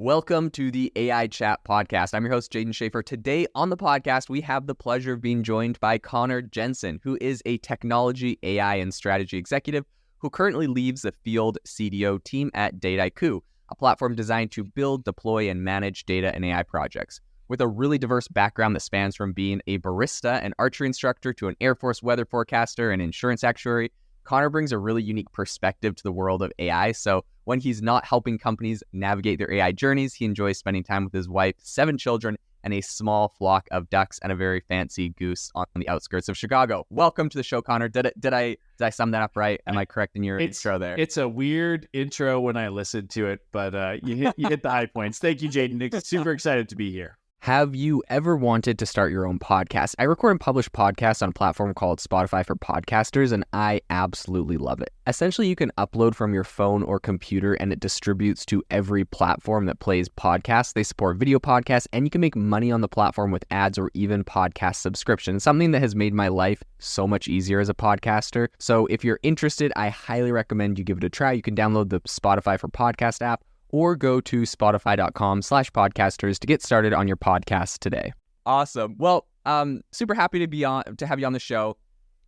Welcome to the AI Chat Podcast. I'm your host, Jaden Schaefer. Today on the podcast, we have the pleasure of being joined by Conor Jensen, who is a technology, AI, and strategy executive who currently leads the field CDO team at Dataiku, a platform designed to build, deploy, and manage data and AI projects. With a really diverse background that spans from being a barista, an archery instructor, to an Air Force weather forecaster and insurance actuary, Conor brings a really unique perspective to the world of AI. So when he's not helping companies navigate their AI journeys, he enjoys spending time with his wife, 7 children, and a small flock of ducks and a very fancy goose on the outskirts of Chicago. Welcome to the show, Conor. Did I sum that up right? Am I correct in your intro there? It's a weird intro when I listened to it, but you hit the high points. Thank you, Jaden. Super excited to be here. Have you ever wanted to start your own podcast? I record and publish podcasts on a platform called Spotify for Podcasters, and I absolutely love it. Essentially, you can upload from your phone or computer, and it distributes to every platform that plays podcasts. They support video podcasts, and you can make money on the platform with ads or even podcast subscriptions, something that has made my life so much easier as a podcaster. So if you're interested, I highly recommend you give it a try. You can download the Spotify for Podcast app, or go to spotify.com/podcasters to get started on your podcast today. Awesome. Well, super happy to have you on the show.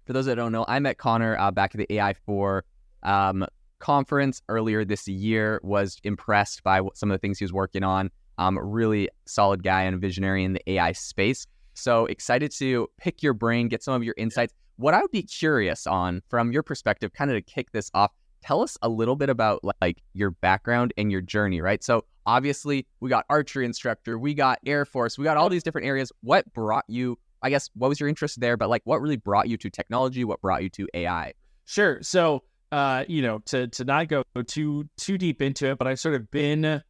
For those that don't know, I met Conor back at the AI4 conference earlier this year, was impressed by some of the things he was working on. Really solid guy and a visionary in the AI space. So excited to pick your brain, get some of your insights. What I would be curious on from your perspective, kind of to kick this off, tell us a little bit about like your background and your journey, right? So obviously we got archery instructor, we got Air Force, we got all these different areas. What brought you, I guess, what was your interest there? But like, what really brought you to technology? What brought you to AI? Sure. So, to not go too deep into it, but I've sort of been,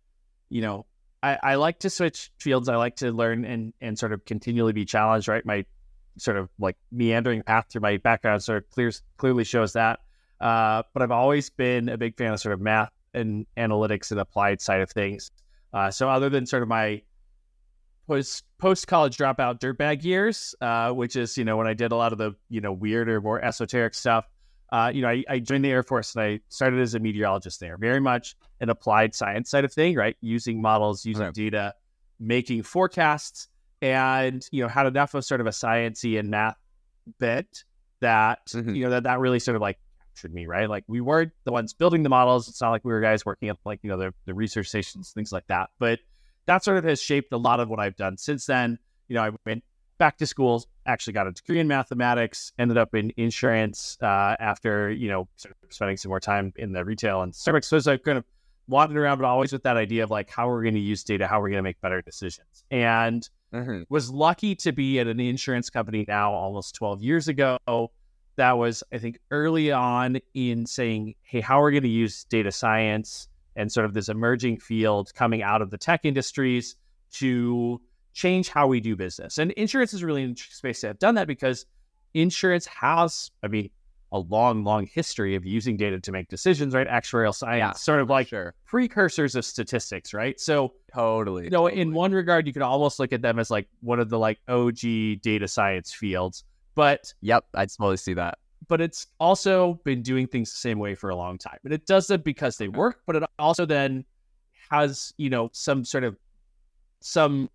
I like to switch fields. I like to learn and sort of continually be challenged, right? My sort of like meandering path through my background sort of clearly shows that. But I've always been a big fan of sort of math and analytics and applied side of things. So other than sort of my post-college dropout dirtbag years, which is, when I did a lot of the, weirder, more esoteric stuff, I joined the Air Force and I started as a meteorologist there, very much an applied science side of thing, right? Using models, using data, making forecasts, and, had enough of sort of a sciencey and math bit that, that really sort of like me, right? Like we weren't the ones building the models. It's not like we were guys working at like, the research stations, things like that. But that sort of has shaped a lot of what I've done since then. I went back to school, actually got a degree in mathematics, ended up in insurance after, sort of spending some more time in the retail and Starbucks. So I kind of wandered around, but always with that idea of like how we're going to use data, how we're going to make better decisions. And was lucky to be at an insurance company now almost 12 years ago. That was, I think, early on in saying, hey, how are we going to use data science and sort of this emerging field coming out of the tech industries to change how we do business. And insurance is really an interesting space to have done that because insurance has, a long history of using data to make decisions, right? Actuarial science, sort of like precursors of statistics, right? So totally. In one regard, you could almost look at them as like one of the like OG data science fields. But yep, I'd totally see that. But it's also been doing things the same way for a long time. And it does that because they work, but it also then has, some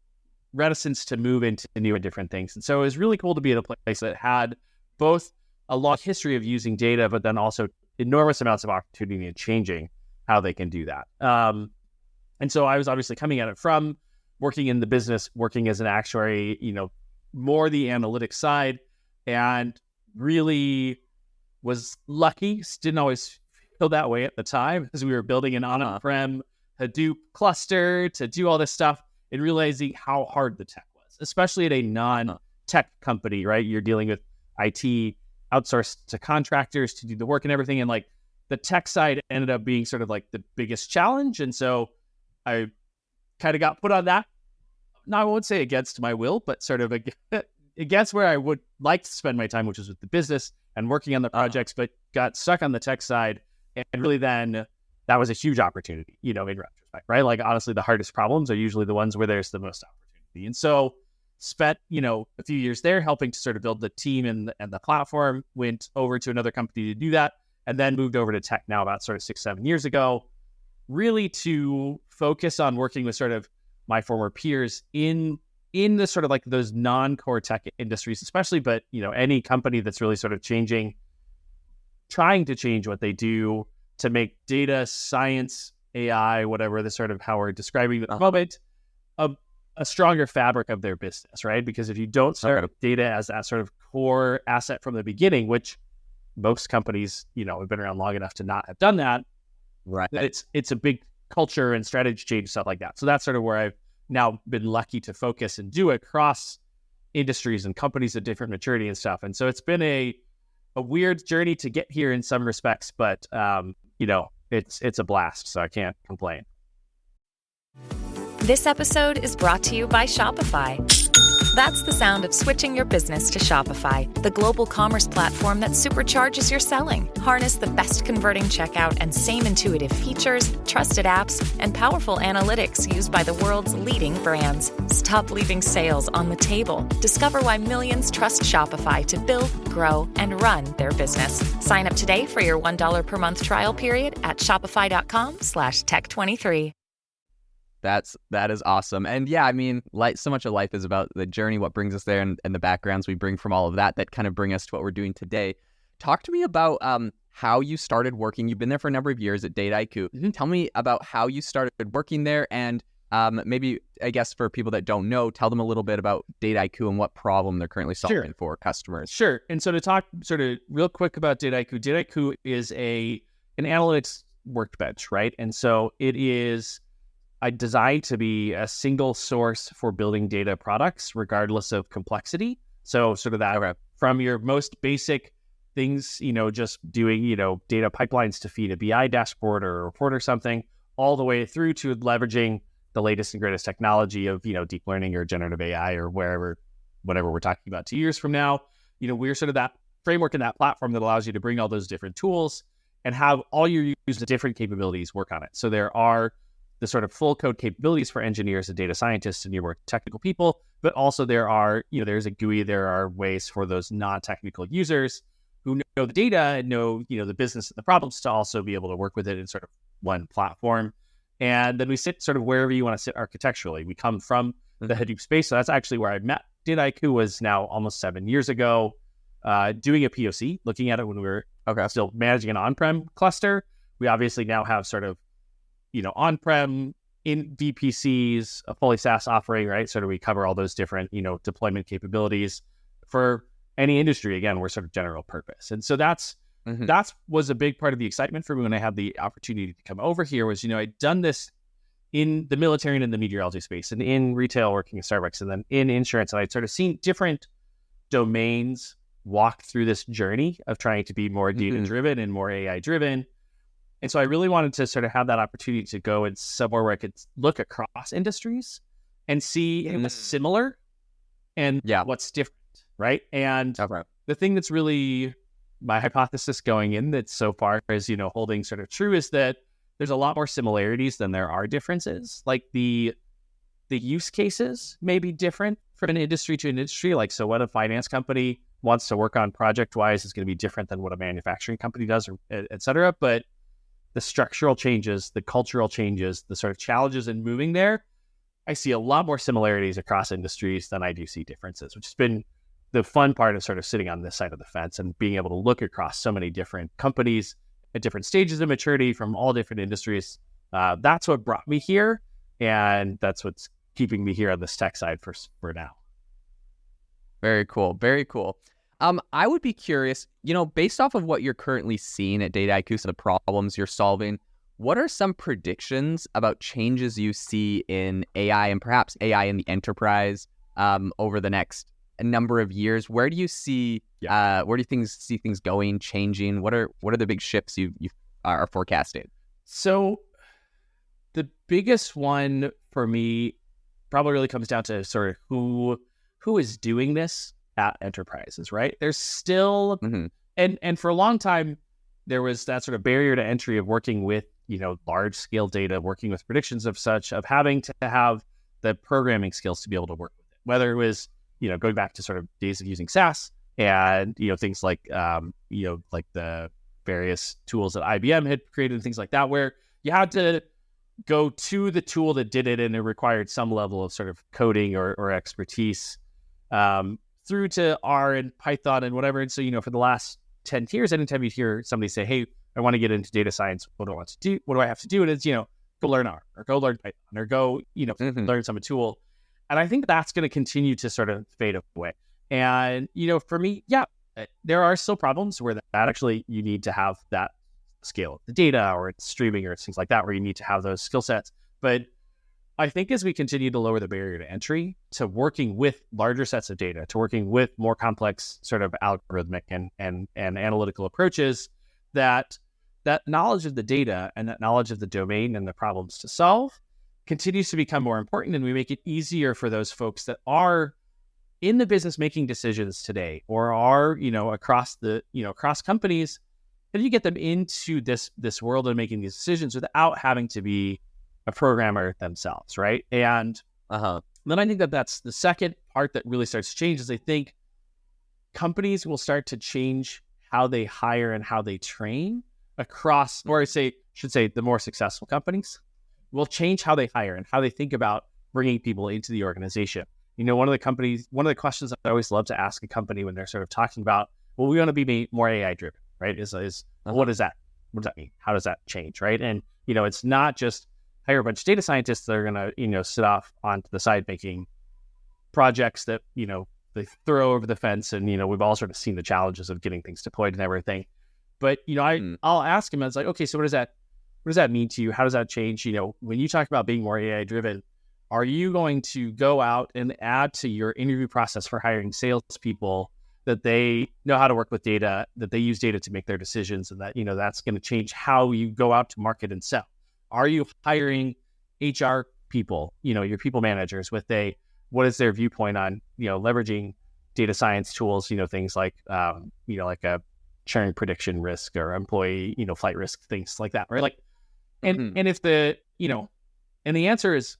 reticence to move into new and different things. And so it was really cool to be at a place that had both a long history of using data, but then also enormous amounts of opportunity in changing how they can do that. And so I was obviously coming at it from working in the business, working as an actuary, more the analytics side. And really was lucky. Didn't always feel that way at the time as we were building an on-prem Hadoop cluster to do all this stuff and realizing how hard the tech was, especially at a non-tech company, right? You're dealing with IT outsourced to contractors to do the work and everything. And like the tech side ended up being sort of like the biggest challenge. And so I kind of got put on that. Now, I won't say against my will, but sort of against where I would like to spend my time, which is with the business and working on the projects, but got stuck on the tech side. And really then that was a huge opportunity, in retrospect, right? Like honestly, the hardest problems are usually the ones where there's the most opportunity. And so spent, a few years there helping to sort of build the team and the platform, went over to another company to do that, and then moved over to tech now about sort of 6-7 years ago. really to focus on working with sort of my former peers in the sort of like those non-core tech industries, especially, but any company that's really sort of trying to change what they do to make data science, AI, whatever the sort of how we're describing it at the moment, a stronger fabric of their business, right? Because if you don't start with data as that sort of core asset from the beginning, which most companies, have been around long enough to not have done that, right? It's a big culture and strategy change, stuff like that. So that's sort of where I've now been lucky to focus and do across industries and companies of different maturity and stuff. And so it's been a weird journey to get here in some respects, but it's a blast, so I can't complain. This episode is brought to you by Shopify. That's the sound of switching your business to Shopify, the global commerce platform that supercharges your selling. Harness the best converting checkout and same intuitive features, trusted apps, and powerful analytics used by the world's leading brands. Stop leaving sales on the table. Discover why millions trust Shopify to build, grow, and run their business. Sign up today for your $1 per month trial period at shopify.com/tech23. That is awesome. And yeah, I mean, so much of life is about the journey, what brings us there, and the backgrounds we bring from all of that kind of bring us to what we're doing today. Talk to me about how you started working. You've been there for a number of years at Dataiku. Mm-hmm. Tell me about how you started working there, and maybe, I guess, for people that don't know, tell them a little bit about Dataiku and what problem they're currently solving for customers. Sure. And so to talk sort of real quick about Dataiku is an analytics workbench, right? And so it is designed to be a single source for building data products, regardless of complexity. So sort of that from your most basic things, just doing, data pipelines to feed a BI dashboard or a report or something, all the way through to leveraging the latest and greatest technology of, deep learning or generative AI or whatever we're talking about 2 years from now. We're sort of that framework and that platform that allows you to bring all those different tools and have all your use of different capabilities work on it. So there are the sort of full code capabilities for engineers and data scientists and your more technical people, but also there are, there's a GUI, there are ways for those non-technical users who know the data and know, the business and the problems to also be able to work with it in sort of one platform. And then we sit sort of wherever you want to sit architecturally. We come from the Hadoop space. So that's actually where I met Dataiku, was now almost 7 years ago, doing a POC, looking at it when we were still managing an on-prem cluster. We obviously now have sort of on-prem, in VPCs, a fully SaaS offering, right? So do we cover all those different, deployment capabilities for any industry? Again, we're sort of general purpose. And so that was a big part of the excitement for me when I had the opportunity to come over here was, I'd done this in the military and in the meteorology space and in retail working at Starbucks and then in insurance. And I'd sort of seen different domains walk through this journey of trying to be more data-driven and more AI-driven. And so I really wanted to sort of have that opportunity to go in somewhere where I could look across industries and see what's similar and what's different, right? And the thing that's really my hypothesis going in that so far is, holding sort of true is that there's a lot more similarities than there are differences. Like the use cases may be different from an industry to an industry. Like, so what a finance company wants to work on project-wise is going to be different than what a manufacturing company does, or et cetera. But the structural changes, the cultural changes, the sort of challenges in moving there, I see a lot more similarities across industries than I do see differences, which has been the fun part of sort of sitting on this side of the fence and being able to look across so many different companies at different stages of maturity from all different industries. That's what brought me here, and that's what's keeping me here on this tech side for now. Very cool. Very cool. I would be curious, based off of what you're currently seeing at Dataiku, so the problems you're solving, what are some predictions about changes you see in AI and perhaps AI in the enterprise over the next number of years? Where do you see where do you see things going, changing? What are the big shifts you are forecasting? So the biggest one for me probably really comes down to sort of who is doing this at enterprises, right? There's still, and for a long time, there was that sort of barrier to entry of working with, large scale data, working with predictions of such, of having to have the programming skills to be able to work with it. Whether it was, going back to sort of days of using SAS and, things like, like the various tools that IBM had created and things like that, where you had to go to the tool that did it and it required some level of sort of coding or expertise, through to R and Python and whatever. And so, for the last 10 years, anytime you hear somebody say, hey, I want to get into data science, what do I want to do? What do I have to do? And it's, go learn R or go learn Python or go, learn some tool. And I think that's going to continue to sort of fade away. And, for me, there are still problems where that actually you need to have that scale of the data, or it's streaming, or it's things like that, where you need to have those skill sets. But I think as we continue to lower the barrier to entry to working with larger sets of data, to working with more complex sort of algorithmic and analytical approaches, that knowledge of the data and that knowledge of the domain and the problems to solve continues to become more important. And we make it easier for those folks that are in the business making decisions today, or are, across companies, and you get them into this world and making these decisions without having to be a programmer themselves, right? And then I think that's the second part that really starts to change, is I think companies will start to change how they hire and how they train across, or should say the more successful companies will change how they hire and how they think about bringing people into the organization. One of the questions I always love to ask a company when they're sort of talking about, well, we want to be more AI driven, right? Is what is that? What does that mean? How does that change, right? And, it's not just hire a bunch of data scientists that are going to, sit off onto the side making projects that, they throw over the fence. And, we've all sort of seen the challenges of getting things deployed and everything. But, I'll ask him, I was like, okay, so what does that mean to you? How does that change? When you talk about being more AI driven, are you going to go out and add to your interview process for hiring salespeople that they know how to work with data, that they use data to make their decisions, and that, that's going to change how you go out to market and sell? Are you hiring HR people, your people managers, with what is their viewpoint on, leveraging data science tools, things like, like a churn prediction risk or employee, flight risk, things like that, right? Like, and if the answer is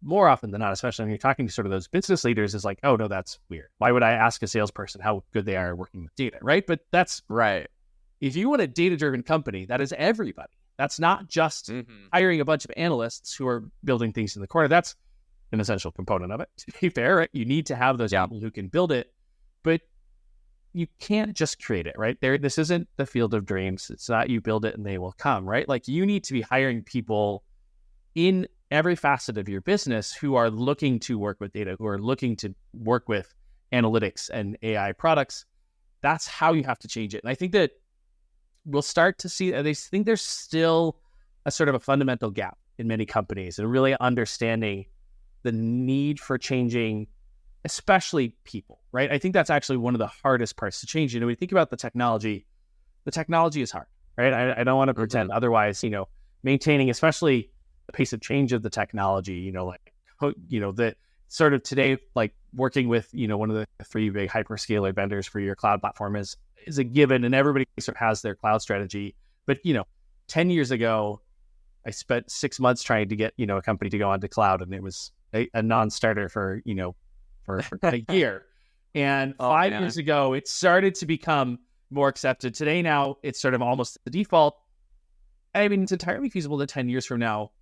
more often than not, especially when you're talking to sort of those business leaders, is like, oh no, that's weird. Why would I ask a salesperson how good they are working with data, right? But that's right. If you want a data-driven company, that is everybody. That's not just hiring a bunch of analysts who are building things in the corner. That's an essential component of it. To be fair, right? You need to have those people who can build it, but you can't just create it, right? This isn't the field of dreams. It's not you build it and they will come, right? Like, you need to be hiring people in every facet of your business who are looking to work with data, who are looking to work with analytics and AI products. That's how you have to change it. And I think that we'll start to see, I think there's still a sort of a fundamental gap in many companies and really understanding the need for changing, especially people, right? I think that's actually one of the hardest parts to change. When you think about the technology is hard, right? I don't want to pretend otherwise, maintaining, especially the pace of change of the technology, the sort of today, like working with, one of the three big hyperscaler vendors for your cloud platform is a given, and everybody sort of has their cloud strategy. But, 10 years ago, I spent 6 months trying to get, a company to go onto cloud, and it was a non-starter for a year. And 5 years ago, it started to become more accepted. Today, now it's sort of almost the default. I mean, it's entirely feasible that 10 years from now,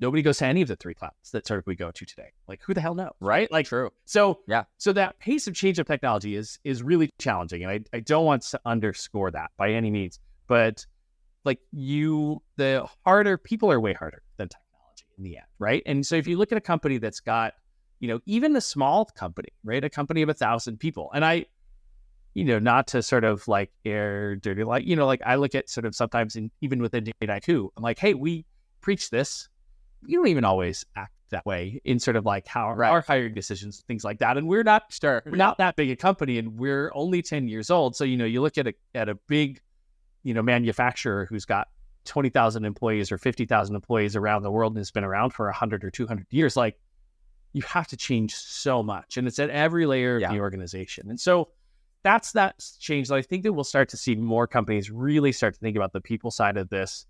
nobody goes to any of the three clouds that sort of we go to today. Like, who the hell knows, right? Like, true. So that pace of change of technology is really challenging. And I don't want to underscore that by any means, but like the harder, people are way harder than technology in the end, right? And so if you look at a company that's got, even a small company, right? A company of 1,000 people. And I, not to sort of like air dirty, like, like I look at sort of sometimes even within Dataiku, I'm like, hey, we preach this. You don't even always act that way in sort of like how our hiring decisions, things like that. And we're not that big a company, and we're only 10 years old. So, you look at a big, manufacturer who's got 20,000 employees or 50,000 employees around the world and has been around for 100 or 200 years. Like, you have to change so much, and it's at every layer of the organization. And so that's that change that I think that we'll start to see more companies really start to think about the people side of this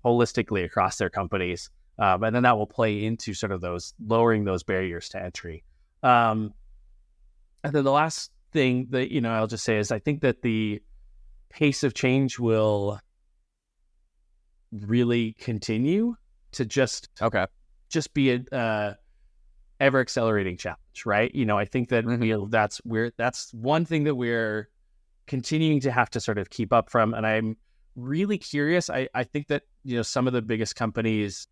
holistically across their companies. And then that will play into sort of those lowering those barriers to entry. And then the last thing that, I'll just say is I think that the pace of change will really continue to just Okay. be a ever accelerating challenge, right? I think that that's one thing that we're continuing to have to sort of keep up from. And I'm really curious. I think that, some of the biggest companies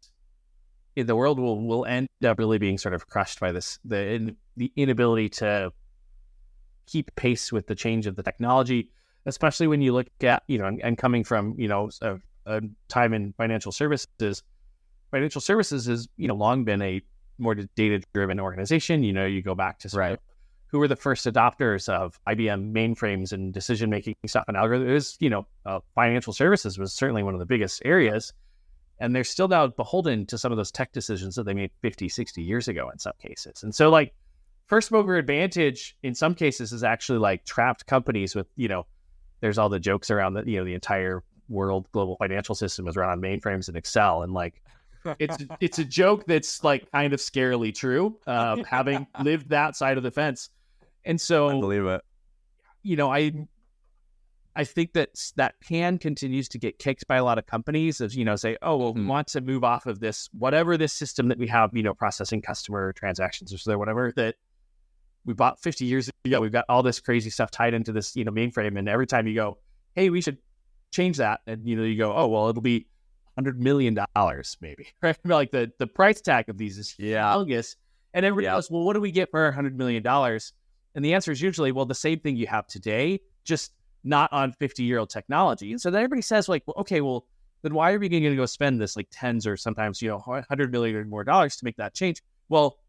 in the world will end up really being sort of crushed by the inability to keep pace with the change of the technology, especially when you look at, and coming from, a time in financial services. Financial services has, long been a more data-driven organization. You go back to sort of who were the first adopters of IBM mainframes and decision-making stuff and algorithms. Financial services was certainly one of the biggest areas. And they're still now beholden to some of those tech decisions that they made 50, 60 years ago in some cases. And so like first mover advantage in some cases is actually like trapped companies with, there's all the jokes around that, the entire world global financial system is run on mainframes and Excel. And like, it's a joke that's like kind of scarily true, having lived that side of the fence. And so I believe it. I think that pan continues to get kicked by a lot of companies as, say, oh, well, we want to move off of this, whatever this system that we have, processing customer transactions or so whatever that we bought 50 years ago. We've got all this crazy stuff tied into this, mainframe. And every time you go, hey, we should change that. And, you go, oh, well, it'll be $100 million maybe, right? Like the price tag of these is humongous. And everybody goes, well, what do we get for $100 million? And the answer is usually, well, the same thing you have today, just not on 50-year-old technology. And so then everybody says like, well, okay, well, then why are we going to go spend this like tens or sometimes, $100 million or more dollars to make that change? Well,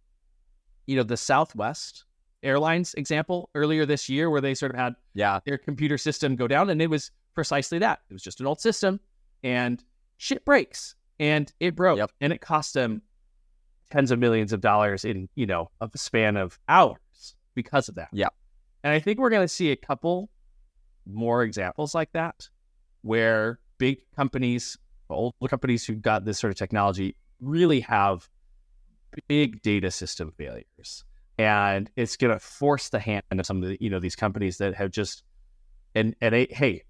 the Southwest Airlines example earlier this year where they sort of had their computer system go down, and it was precisely that. It was just an old system and shit breaks and it broke and it cost them tens of millions of dollars in, a span of hours because of that. Yeah. And I think we're going to see a couple more examples like that where big companies, older companies who've got this sort of technology really have big data system failures. And it's going to force the hand of some of the, these companies that have just, hey,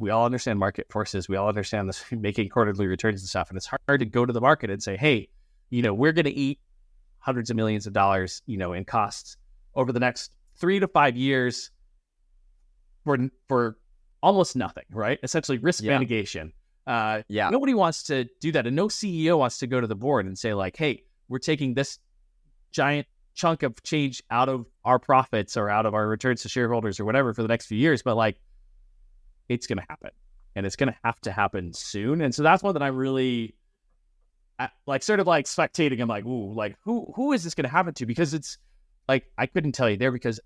we all understand market forces. We all understand this making quarterly returns and stuff. And it's hard to go to the market and say, hey, we're going to eat hundreds of millions of dollars, in costs over the next 3 to 5 years for almost nothing, right? Essentially risk mitigation. Nobody wants to do that. And no CEO wants to go to the board and say like, hey, we're taking this giant chunk of change out of our profits or out of our returns to shareholders or whatever for the next few years. But like, it's going to happen and it's going to have to happen soon. And so that's one that I'm really sort of like spectating. I'm like, ooh, like who is this going to happen to? Because it's like, I couldn't tell you there because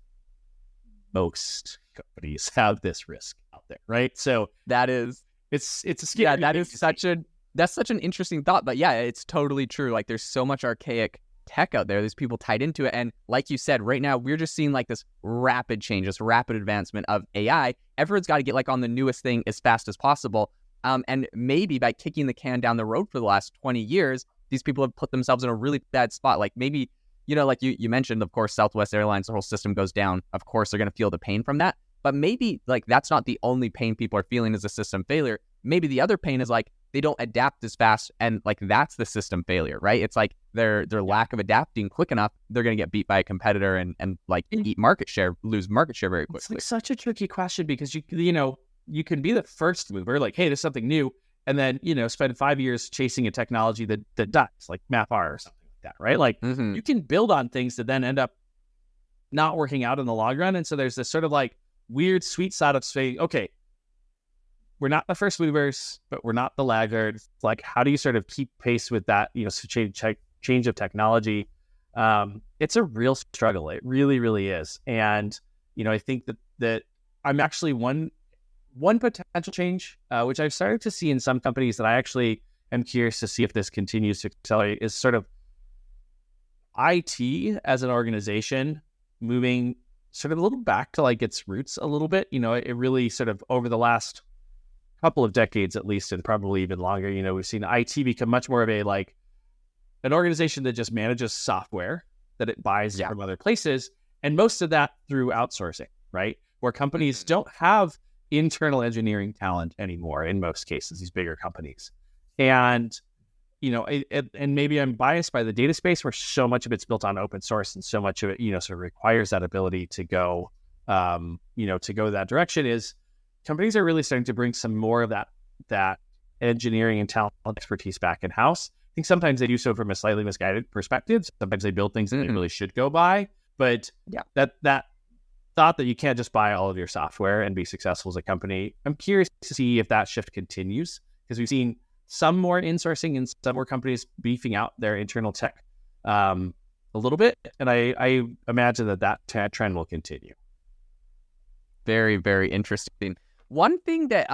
most companies have this risk out there, right? So it's a scary. That's such an interesting thought, but it's totally true. Like there's so much archaic tech out there. There's people tied into it. And like you said, right now, we're just seeing like this rapid change, this rapid advancement of AI. Everyone's got to get like on the newest thing as fast as possible. And maybe by kicking the can down the road for the last 20 years, these people have put themselves in a really bad spot. Like maybe, like you mentioned, of course, Southwest Airlines, the whole system goes down. Of course, they're going to feel the pain from that. But maybe like that's not the only pain people are feeling as a system failure. Maybe the other pain is like they don't adapt as fast, and like that's the system failure, right? It's like their lack of adapting quick enough, they're going to get beat by a competitor and like lose market share very quickly. It's like such a tricky question because you can be the first mover, like, hey, there's something new, and then spend 5 years chasing a technology that dies, like MapR or something like that, right? Like you can build on things that then end up not working out in the long run, and so there's this sort of like weird sweet side of saying, okay, we're not the first movers, but we're not the laggards. Like, how do you sort of keep pace with that, change of technology? It's a real struggle. It really, really is. And, I think that I'm actually one potential change, which I've started to see in some companies that I actually am curious to see if this continues to accelerate, is sort of IT as an organization moving sort of a little back to like its roots a little bit. It really sort of over the last couple of decades at least, and probably even longer, we've seen IT become much more of an organization that just manages software that it buys from other places, and most of that through outsourcing, right? Where companies don't have internal engineering talent anymore in most cases, these bigger companies. And and maybe I'm biased by the data space where so much of it's built on open source and so much of it, sort of requires that ability to go, to go that direction, is companies are really starting to bring some more of that engineering and talent expertise back in house. I think sometimes they do so from a slightly misguided perspective. Sometimes they build things that they really should go buy, but that thought that you can't just buy all of your software and be successful as a company. I'm curious to see if that shift continues, because we've seen some more insourcing and some more companies beefing out their internal tech a little bit. And I imagine that trend will continue. Very, very interesting. One thing that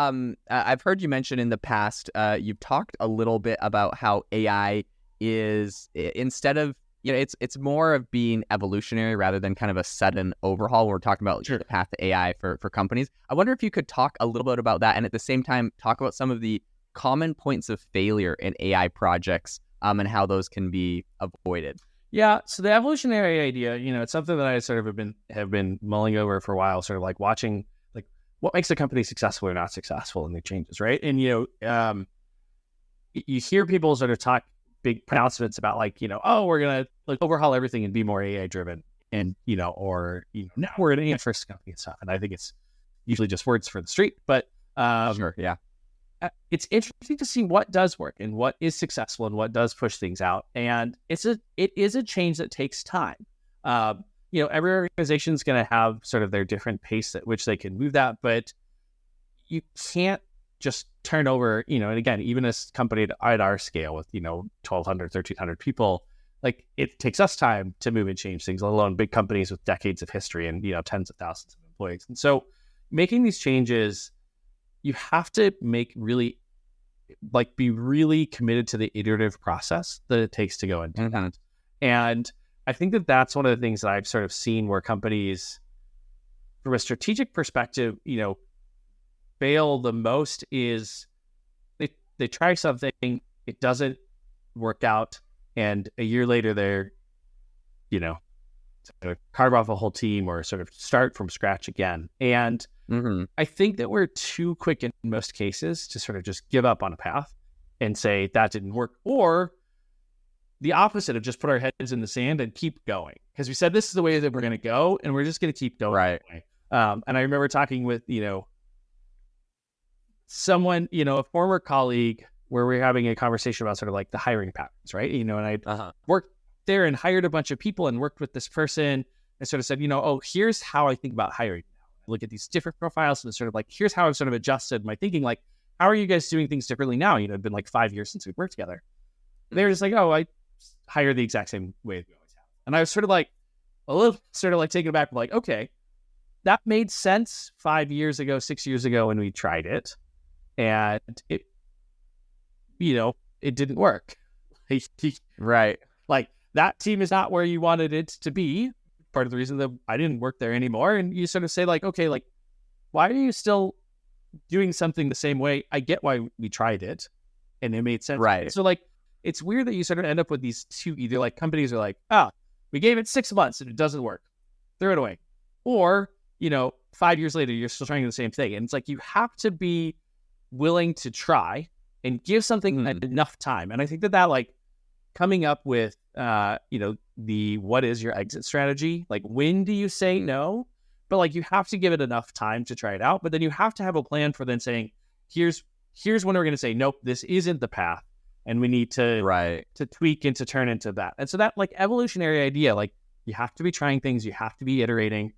I've heard you mention in the past, you've talked a little bit about how AI is, instead of, it's more of being evolutionary rather than kind of a sudden overhaul. We're talking about the path to AI for companies. I wonder if you could talk a little bit about that, and at the same time talk about some of the common points of failure in AI projects and how those can be avoided. Yeah, so the evolutionary idea, it's something that I sort of have been mulling over for a while, sort of like watching like what makes a company successful or not successful and the changes, right? And you hear people sort of talk big pronouncements about like, we're gonna like overhaul everything and be more AI driven, and now we're an AI first company and stuff. And I think it's usually just words for the street, but Sure, yeah. It's interesting to see what does work and what is successful and what does push things out. And it is a change that takes time. Every organization is going to have sort of their different pace at which they can move that, but you can't just turn over, and again, even a company at our scale with, 1,200, 1,300 people, like it takes us time to move and change things, let alone big companies with decades of history and, tens of thousands of employees. And so making these changes, you have to be really committed to the iterative process that it takes to go and do that. And I think that that's one of the things that I've sort of seen where companies, from a strategic perspective, fail the most is they try something, it doesn't work out, and a year later they're, sort of carve off a whole team or sort of start from scratch again. And I think that we're too quick in most cases to sort of just give up on a path and say that didn't work, or the opposite of just put our heads in the sand and keep going. Because we said this is the way that we're going to go, and we're just going to keep going. Right. That way. And I remember talking with, someone, a former colleague, where we're having a conversation about sort of like the hiring patterns, right? And I worked there and hired a bunch of people and worked with this person and sort of said, here's how I think about hiring. Look at these different profiles and sort of like, here's how I've sort of adjusted my thinking. Like, how are you guys doing things differently now? It's been like 5 years since we've worked together. They're just like, I hire the exact same way we always have. And I was sort of like, a little sort of like taken aback, like, okay, that made sense 5 years ago, 6 years ago when we tried it. And it, it didn't work. Right. Like, that team is not where you wanted it to be. Part of the reason that I didn't work there anymore. And you sort of say like, okay, like, why are you still doing something the same way? I get why we tried it and it made sense. Right. So like, it's weird that you sort of end up with these two, either like companies are like, we gave it 6 months and it doesn't work, throw it away. Or, 5 years later, you're still trying the same thing. And it's like, you have to be willing to try and give something enough time. And I think that like coming up with, what is your exit strategy? Like, when do you say no? But like, you have to give it enough time to try it out. But then you have to have a plan for then saying, here's when we're going to say, nope, this isn't the path. And we need to tweak and to turn into that. And so that like evolutionary idea, like you have to be trying things, you have to be iterating,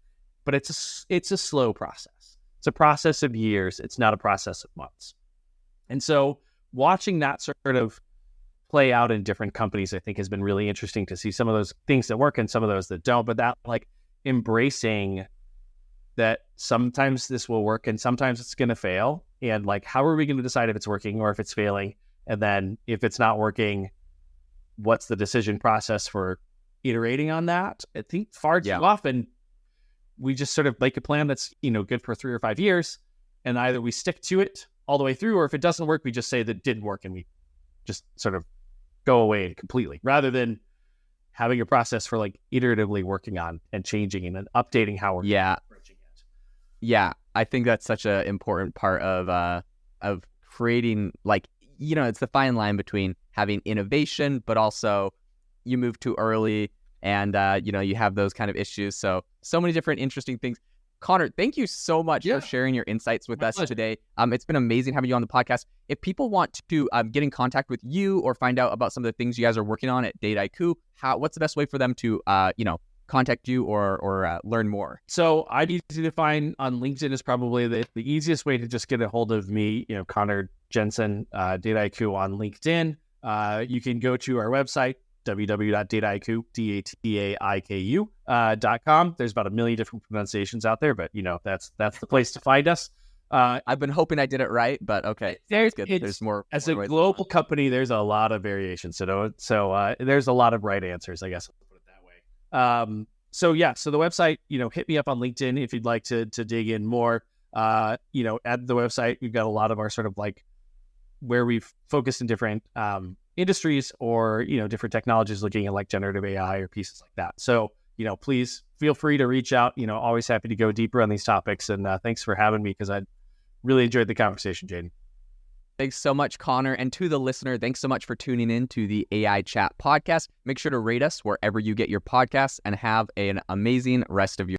but it's a slow process. It's a process of years. It's not a process of months. And so watching that sort of play out in different companies, I think has been really interesting to see some of those things that work and some of those that don't, but that like embracing that sometimes this will work and sometimes it's going to fail. And like, how are we going to decide if it's working or if it's failing? And then if it's not working, what's the decision process for iterating on that? I think far too often we just sort of make a plan that's, good for 3 or 5 years, and either we stick to it all the way through, or if it doesn't work, we just say that it didn't work and we just sort of go away completely, rather than having a process for like iteratively working on and changing and then updating how we're approaching it. Yeah, I think that's such an important part of creating, like, it's the fine line between having innovation, but also you move too early and, you have those kind of issues. So many different interesting things. Conor, thank you so much for sharing your insights with us today. It's been amazing having you on the podcast. If people want to get in contact with you or find out about some of the things you guys are working on at Dataiku, what's the best way for them to, contact you or learn more? So I'm easy to find on LinkedIn is probably the easiest way to just get a hold of me, Conor Jensen, Dataiku on LinkedIn. You can go to our website, www.dataiku.com. There's about a million different pronunciations out there, but that's the place to find us. I've been hoping I did it right, but okay. There's more. As a global company, there's a lot of variations. So there's a lot of right answers, I guess I'll put it that way. So the website, hit me up on LinkedIn if you'd like to dig in more. At the website, we've got a lot of our sort of like where we've focused in different industries or, different technologies looking at like generative AI or pieces like that. So, please feel free to reach out. Always happy to go deeper on these topics. And thanks for having me because I really enjoyed the conversation, Jaden. Thanks so much, Conor. And to the listener, thanks so much for tuning in to the AI Chat podcast. Make sure to rate us wherever you get your podcasts and have an amazing rest of your